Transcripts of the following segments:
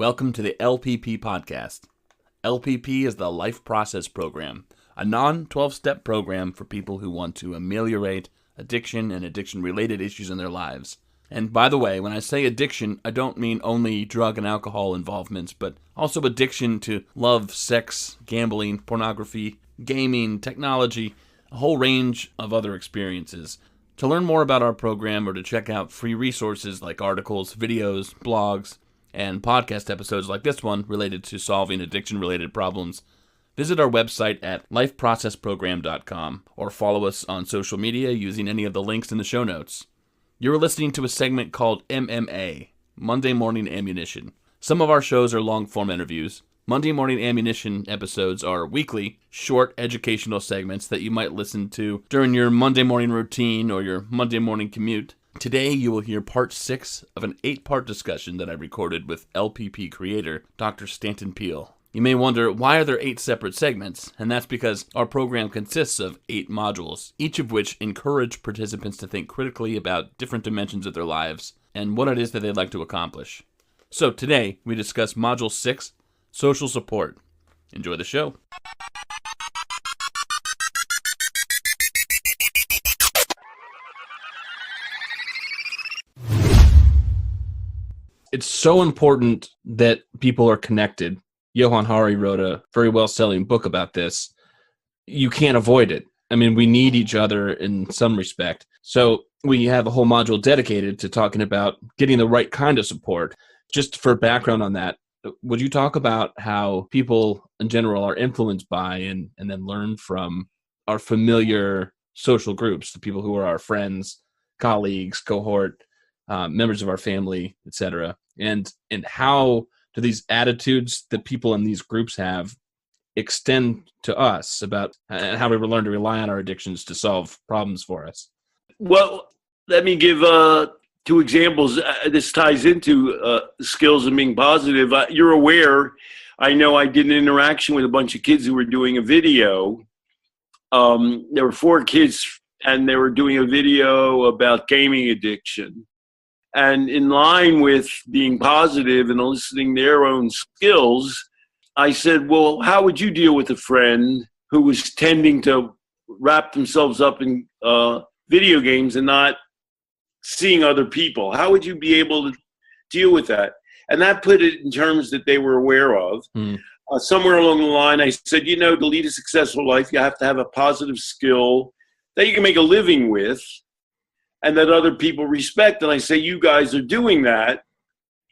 Welcome to the LPP podcast. LPP is the Life Process Program, a non-12-step program for people who want to ameliorate addiction and addiction-related issues in their lives. And by the way, when I say addiction, I don't mean only drug and alcohol involvements, but also addiction to love, sex, gambling, pornography, gaming, technology, a whole range of other experiences. To learn more about our program or to check out free resources like articles, videos, blogs, and podcast episodes like this one related to solving addiction-related problems, visit our website at lifeprocessprogram.com or follow us on social media using any of the links in the show notes. You're listening to a segment called MMA, Monday Morning Ammunition. Some of our shows are long-form interviews. Monday Morning Ammunition episodes are weekly, short educational segments that you might listen to during your Monday morning routine or your Monday morning commute. Today you will hear part 6 of an 8-part discussion that I recorded with LPP creator Dr. Stanton Peele. You may wonder, why are there 8 separate segments? And that's because our program consists of 8 modules, each of which encourage participants to think critically about different dimensions of their lives and what it is that they'd like to accomplish. So today we discuss Module 6, Social Support. Enjoy the show. It's so important that people are connected. Johann Hari wrote a very well-selling book about this. You can't avoid it. I mean, we need each other in some respect. So we have a whole module dedicated to talking about getting the right kind of support. Just for background on that, would you talk about how people in general are influenced by and then learn from our familiar social groups, the people who are our friends, colleagues, cohort, members of our family, etc., and how do these attitudes that people in these groups have extend to us about how we learn to rely on our addictions to solve problems for us? Well, let me give 2 examples. This ties into skills and being positive. You're aware, I know I did an interaction with a bunch of kids who were doing a video. There were 4 kids, and they were doing a video about gaming addiction. And in line with being positive and eliciting their own skills, I said, well, how would you deal with a friend who was tending to wrap themselves up in video games and not seeing other people? How would you be able to deal with that? And that put it in terms that they were aware of. Somewhere along the line, I said, to lead a successful life, you have to have a positive skill that you can make a living with and that other people respect. And I say, you guys are doing that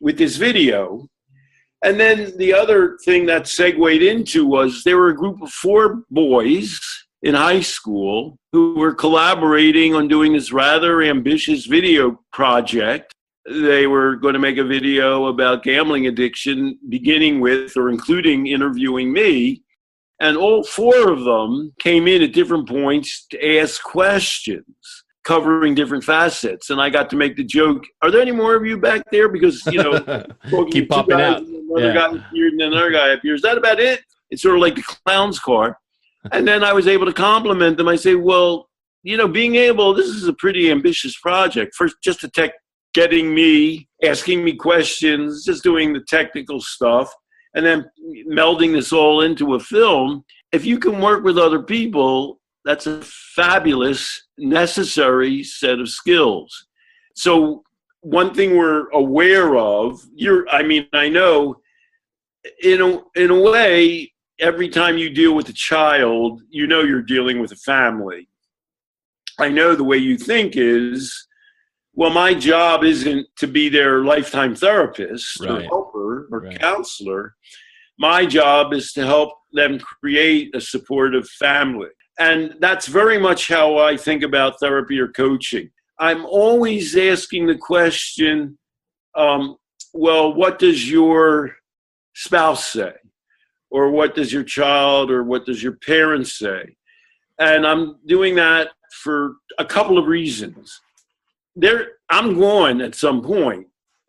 with this video. And then the other thing that segued into was there were a group of 4 boys in high school who were collaborating on doing this rather ambitious video project. They were going to make a video about gambling addiction, beginning with or including interviewing me. And all 4 of them came in at different points to ask questions covering different facets. And I got to make the joke, are there any more of you back there? Because, keep popping out. Another guy appeared and another guy appeared. Is that about it? It's sort of like the clown's car. And then I was able to compliment them. I say, well, being able, this is a pretty ambitious project. First, just the tech, getting me, asking me questions, just doing the technical stuff, and then melding this all into a film. If you can work with other people, that's a fabulous, necessary set of skills. So one thing we're aware of, I know in a way, every time you deal with a child, you're dealing with a family. I know the way you think is, well, my job isn't to be their lifetime therapist or helper or counselor. My job is to help them create a supportive family. And that's very much how I think about therapy or coaching. I'm always asking the question, well, what does your spouse say? Or what does your child or what does your parents say? And I'm doing that for a couple of reasons. I'm going at some point.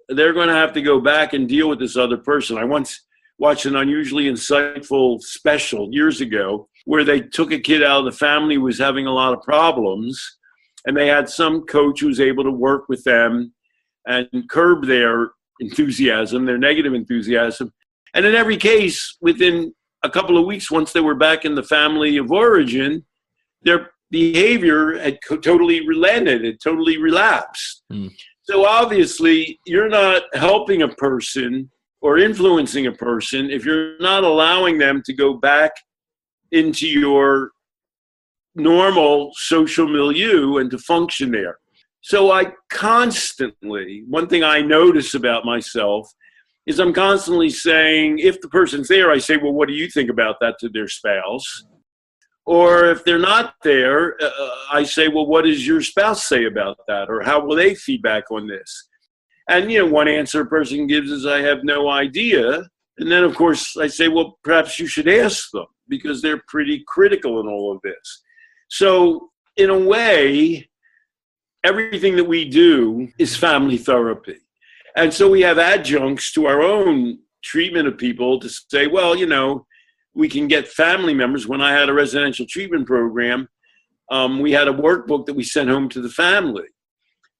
They're going to have to go back and deal with this other person. I once watched an unusually insightful special years ago where they took a kid out of the family who was having a lot of problems, and they had some coach who was able to work with them and curb their enthusiasm, their negative enthusiasm. And in every case, within a couple of weeks, once they were back in the family of origin, their behavior had totally relented, it totally relapsed. So obviously, you're not helping a person or influencing a person if you're not allowing them to go back into your normal social milieu and to function there. So I constantly, one thing I notice about myself is I'm constantly saying, if the person's there, I say, well, what do you think about that to their spouse? Or if they're not there, I say, well, what does your spouse say about that? Or how will they feedback on this? And, one answer a person gives is, I have no idea. And then, of course, I say, well, perhaps you should ask them because they're pretty critical in all of this. So in a way, everything that we do is family therapy. And so we have adjuncts to our own treatment of people to say, well, we can get family members. When I had a residential treatment program, we had a workbook that we sent home to the family.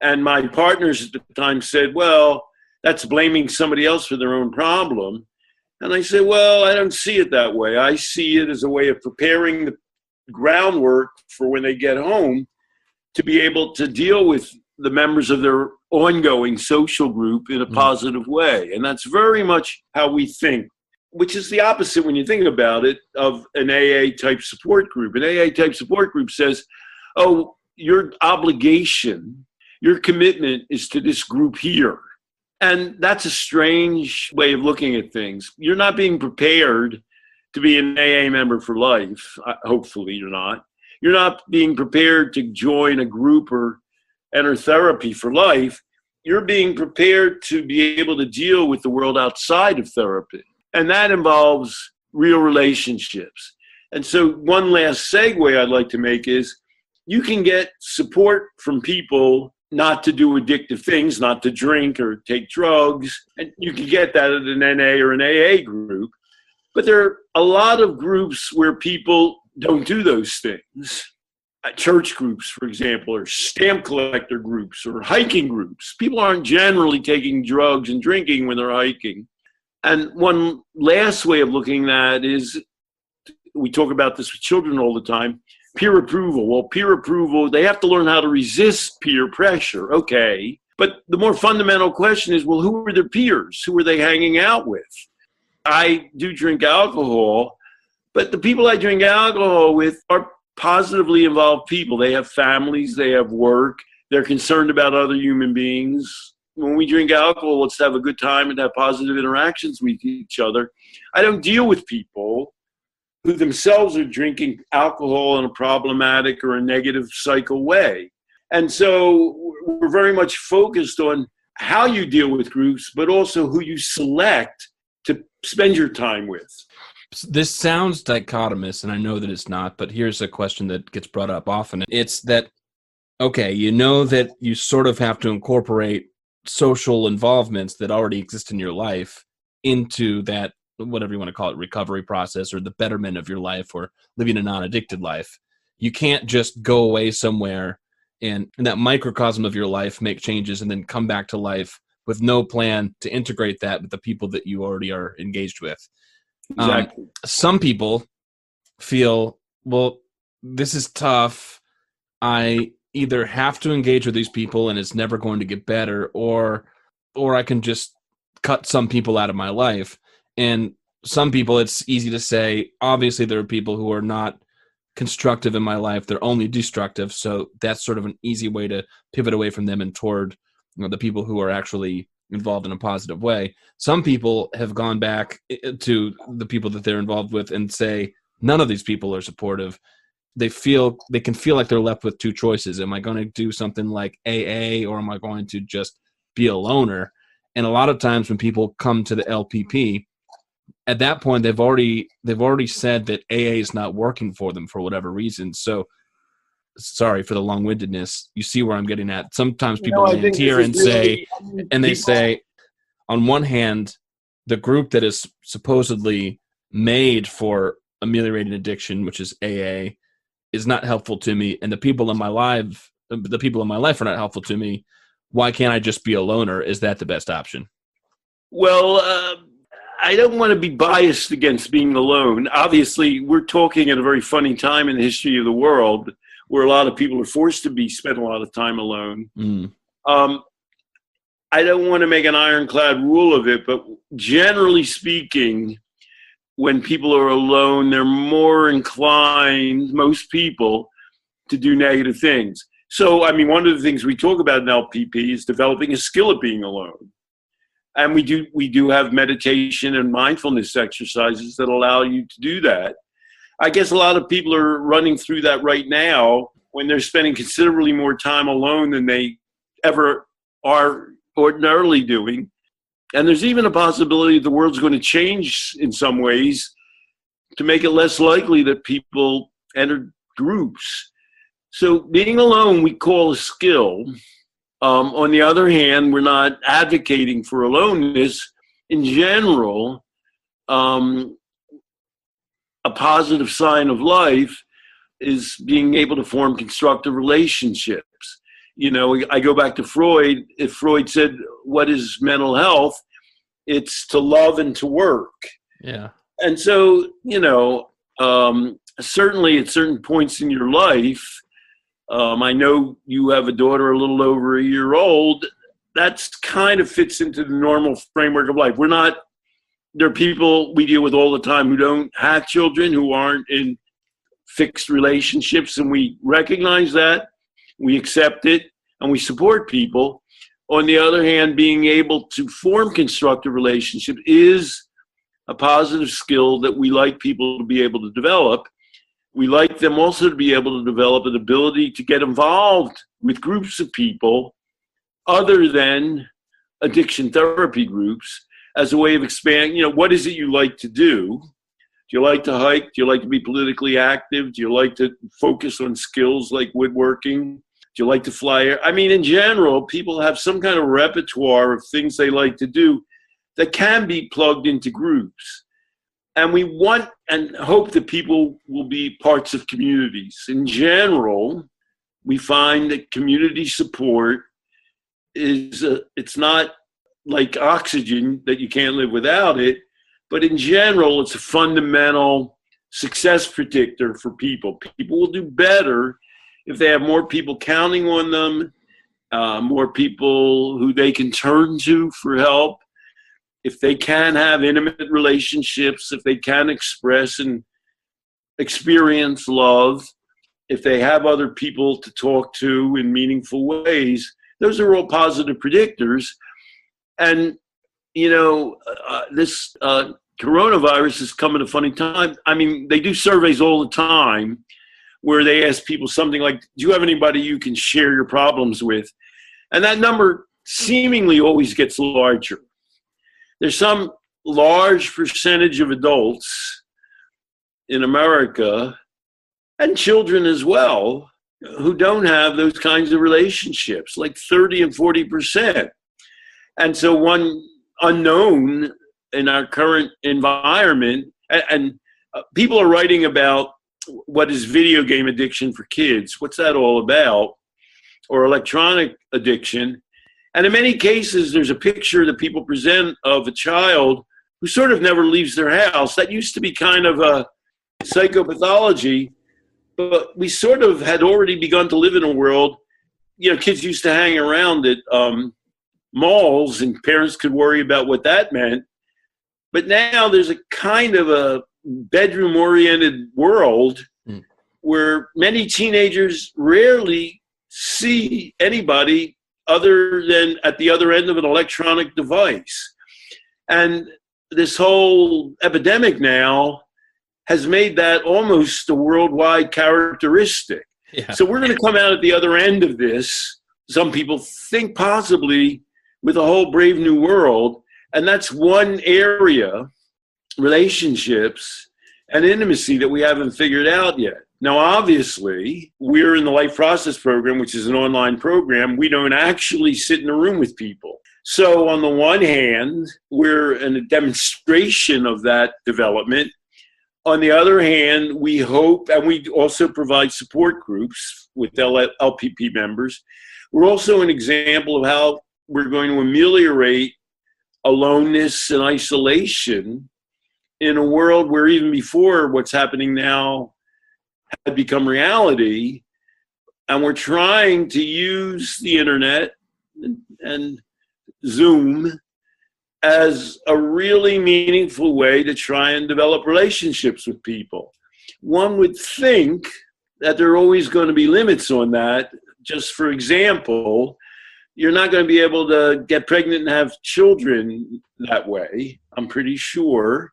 And my partners at the time said, well, that's blaming somebody else for their own problem. And I said, well, I don't see it that way. I see it as a way of preparing the groundwork for when they get home to be able to deal with the members of their ongoing social group in a positive way. And that's very much how we think, which is the opposite when you think about it of an AA type support group. An AA type support group says, oh, your obligation, your commitment is to this group here. And that's a strange way of looking at things. You're not being prepared to be an AA member for life. Hopefully you're not. You're not being prepared to join a group or enter therapy for life. You're being prepared to be able to deal with the world outside of therapy. And that involves real relationships. And so one last segue I'd like to make is you can get support from people not to do addictive things, not to drink or take drugs. And you can get that at an NA or an AA group. But there are a lot of groups where people don't do those things. Church groups, for example, or stamp collector groups or hiking groups. People aren't generally taking drugs and drinking when they're hiking. And one last way of looking at that is, we talk about this with children all the time, peer approval. Well, peer approval, they have to learn how to resist peer pressure. Okay. But the more fundamental question is, well, who are their peers? Who are they hanging out with? I do drink alcohol, but the people I drink alcohol with are positively involved people. They have families, they have work, they're concerned about other human beings. When we drink alcohol, let's have a good time and have positive interactions with each other. I don't deal with people who themselves are drinking alcohol in a problematic or a negative cycle way. And so we're very much focused on how you deal with groups, but also who you select to spend your time with. This sounds dichotomous, and I know that it's not, but here's a question that gets brought up often. It's that, okay, you know that you sort of have to incorporate social involvements that already exist in your life into that, whatever you want to call it, recovery process or the betterment of your life or living a non-addicted life. You can't just go away somewhere and in that microcosm of your life make changes and then come back to life with no plan to integrate that with the people that you already are engaged with. Exactly. Some people feel, well, this is tough. I either have to engage with these people and it's never going to get better, or I can just cut some people out of my life. And some people, it's easy to say, obviously there are people who are not constructive in my life. They're only destructive. So that's sort of an easy way to pivot away from them and toward the people who are actually involved in a positive way. Some people have gone back to the people that they're involved with and say, none of these people are supportive. They can feel like they're left with two choices. Am I going to do something like AA, or am I going to just be a loner? And a lot of times when people come to the LPP, at that point, they've already said that AA is not working for them for whatever reason. So sorry for the long-windedness. You see where I'm getting at. Sometimes people land here and say, they say, on one hand, the group that is supposedly made for ameliorating addiction, which is AA, is not helpful to me, and the people in my life are not helpful to me. Why can't I just be a loner? Is that the best option? Well, I don't want to be biased against being alone. Obviously, we're talking at a very funny time in the history of the world where a lot of people are forced to spend a lot of time alone. Mm. I don't want to make an ironclad rule of it, but generally speaking, when people are alone, they're more inclined, most people, to do negative things. So, I mean, one of the things we talk about in LPP is developing a skill at being alone. And we do have meditation and mindfulness exercises that allow you to do that. I guess a lot of people are running through that right now when they're spending considerably more time alone than they ever are ordinarily doing. And there's even a possibility the world's going to change in some ways to make it less likely that people enter groups. So being alone, we call a skill. On the other hand, we're not advocating for aloneness. In general, a positive sign of life is being able to form constructive relationships. You know, I go back to Freud. If Freud said, what is mental health? It's to love and to work. Yeah. And so, you know, certainly at certain points in your life, I know you have a daughter a little over a year old. That's kind of fits into the normal framework of life. There are people we deal with all the time who don't have children, who aren't in fixed relationships, and we recognize that, we accept it, and we support people. On the other hand, being able to form constructive relationships is a positive skill that we like people to be able to develop. We like them also to be able to develop an ability to get involved with groups of people other than addiction therapy groups as a way of expanding, you know, what is it you like to do? Do you like to hike? Do you like to be politically active? Do you like to focus on skills like woodworking? Do you like to fly? I mean, in general, people have some kind of repertoire of things they like to do that can be plugged into groups. And we want and hope that people will be parts of communities. In general, we find that community support it's not like oxygen that you can't live without it, but in general, it's a fundamental success predictor for people. People will do better if they have more people counting on them, more people who they can turn to for help. If they can have intimate relationships, if they can express and experience love, if they have other people to talk to in meaningful ways, those are all positive predictors. And, you know, this coronavirus has come at a funny time. I mean, they do surveys all the time where they ask people something like, do you have anybody you can share your problems with? And that number seemingly always gets larger. There's some large percentage of adults in America, and children as well, who don't have those kinds of relationships, like 30 and 40%. And so one unknown in our current environment, and people are writing about what is video game addiction for kids, what's that all about, or electronic addiction. And in many cases, there's a picture that people present of a child who sort of never leaves their house. That used to be kind of a psychopathology, but we sort of had already begun to live in a world, you know, kids used to hang around at malls and parents could worry about what that meant. But now there's a kind of a bedroom-oriented world where many teenagers rarely see anybody other than at the other end of an electronic device. And this whole epidemic now has made that almost a worldwide characteristic. Yeah. So we're going to come out at the other end of this, some people think possibly, with a whole brave new world. And that's one area, relationships and intimacy, that we haven't figured out yet. Now, obviously, we're in the Life Process Program, which is an online program. We don't actually sit in a room with people. So on the one hand, we're in a demonstration of that development. On the other hand, we hope, and we also provide support groups with LPP members. We're also an example of how we're going to ameliorate aloneness and isolation in a world where even before what's happening now had become reality. And we're trying to use the internet and Zoom as a really meaningful way to try and develop relationships with people. One would think that there are always going to be limits on that. Just for example, you're not going to be able to get pregnant and have children that way, I'm pretty sure.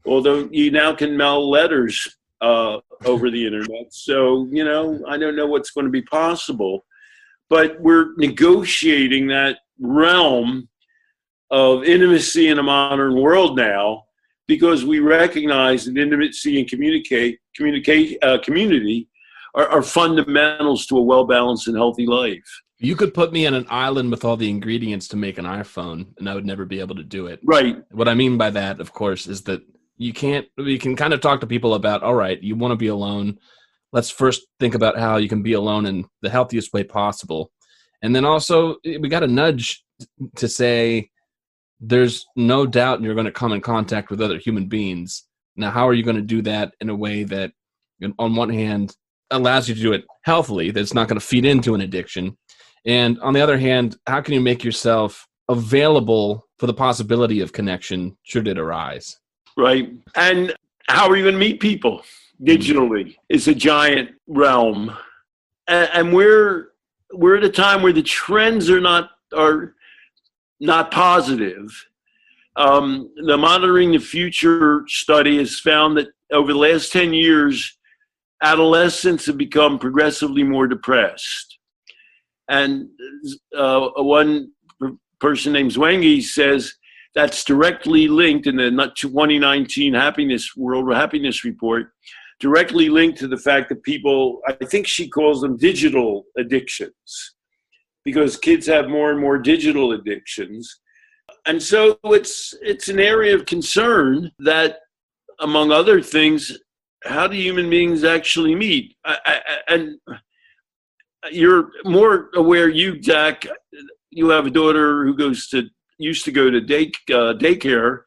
Although you now can mail letters over the internet. So, I don't know what's going to be possible. But we're negotiating that realm of intimacy in a modern world now because we recognize that intimacy and community are fundamentals to a well-balanced and healthy life. You could put me on an island with all the ingredients to make an iPhone, and I would never be able to do it. Right. What I mean by that, of course, is that we can kind of talk to people about, all right, you want to be alone. Let's first think about how you can be alone in the healthiest way possible. And then also we got to nudge to say, there's no doubt you're going to come in contact with other human beings. Now, how are you going to do that in a way that, on one hand, allows you to do it healthily, that's not going to feed into an addiction? And on the other hand, how can you make yourself available for the possibility of connection should it arise? Right. And how are you going to meet people digitally? It's a giant realm. And we're at a time where the trends are not positive. The Monitoring the Future study has found that over the last 10 years, adolescents have become progressively more depressed. And one person named Zwengi says that's directly linked in the 2019 World Happiness Report, directly linked to the fact that people, I think she calls them digital addictions, because kids have more and more digital addictions. And so it's an area of concern that, among other things, how do human beings actually meet? And you're more aware, Zach, you have a daughter who used to go to daycare,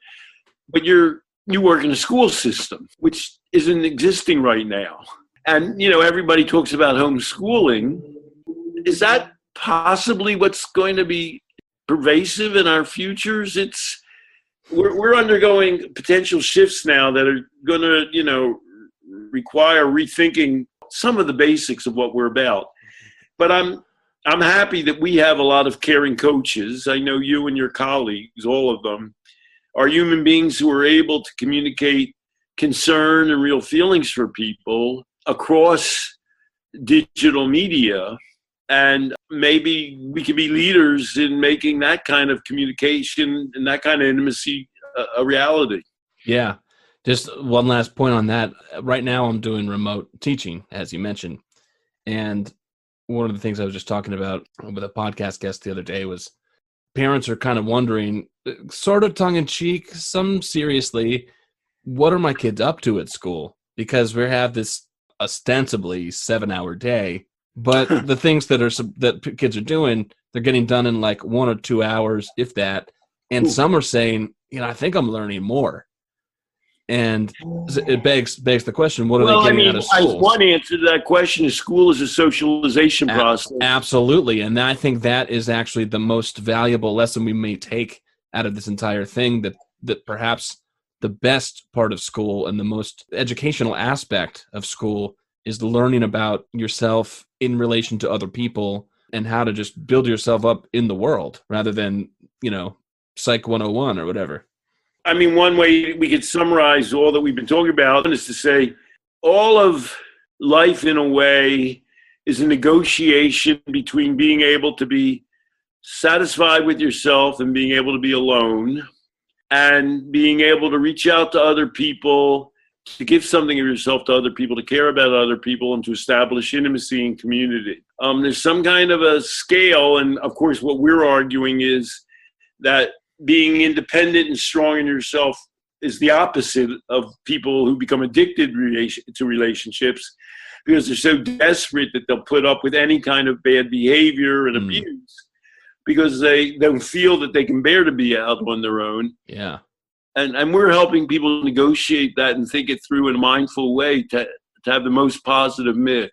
but you work in a school system, which isn't existing right now. And, everybody talks about homeschooling. Is that possibly what's going to be pervasive in our futures? We're undergoing potential shifts now that are going to, require rethinking some of the basics of what we're about. But I'm happy that we have a lot of caring coaches. I know you and your colleagues, all of them, are human beings who are able to communicate concern and real feelings for people across digital media. And maybe we can be leaders in making that kind of communication and that kind of intimacy a reality. Yeah. Just one last point on that. Right now I'm doing remote teaching, as you mentioned. And one of the things I was just talking about with a podcast guest the other day was parents are kind of wondering, sort of tongue-in-cheek, some seriously, what are my kids up to at school? Because we have this ostensibly 7-hour day, but the things that kids are doing, they're getting done in like 1 or 2 hours, if that. And some are saying, I think I'm learning more. And it begs the question, what are they getting out of school? One answer to that question is school is a socialization process. Absolutely. And I think that is actually the most valuable lesson we may take out of this entire thing, that perhaps the best part of school and the most educational aspect of school is learning about yourself in relation to other people and how to just build yourself up in the world rather than, Psych 101 or whatever. I mean, one way we could summarize all that we've been talking about is to say all of life, in a way, is a negotiation between being able to be satisfied with yourself and being able to be alone, and being able to reach out to other people, to give something of yourself to other people, to care about other people, and to establish intimacy and community. There's some kind of a scale, and of course what we're arguing is that being independent and strong in yourself is the opposite of people who become addicted to relationships, because they're so desperate that they'll put up with any kind of bad behavior and abuse. because they don't feel that they can bear to be out on their own. Yeah. And we're helping people negotiate that and think it through in a mindful way to have the most positive mix.